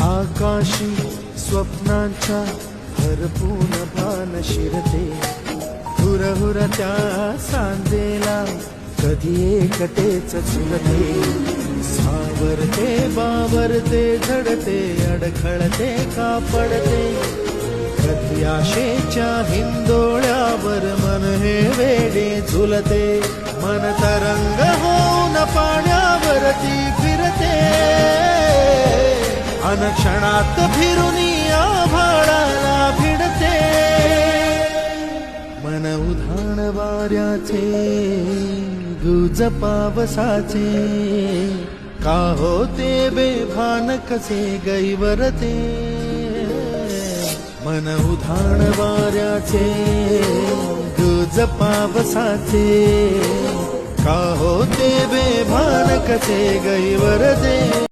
आकाशी स्वप्नांच्या हरपून भान शिरते, हुरहुर त्या सांजेला कधी एकटेच झुलते, सावरते बावरते झडते अडखळते का पडते, कधी आशेच्या हिंदोळ्यावर मन हे वेडे झुलते, मन तरंग होऊन पाण्यावरती फिरते, अनक्षणात फिरून आभाळाला भिडते, मन उधाण वाऱ्याचे गुज पावसाचे, का होते बेभान कसे गैवरते, मन उधाण वाऱ्याचे गुज पावसाचे, का होते बेभान कसे गैवरते.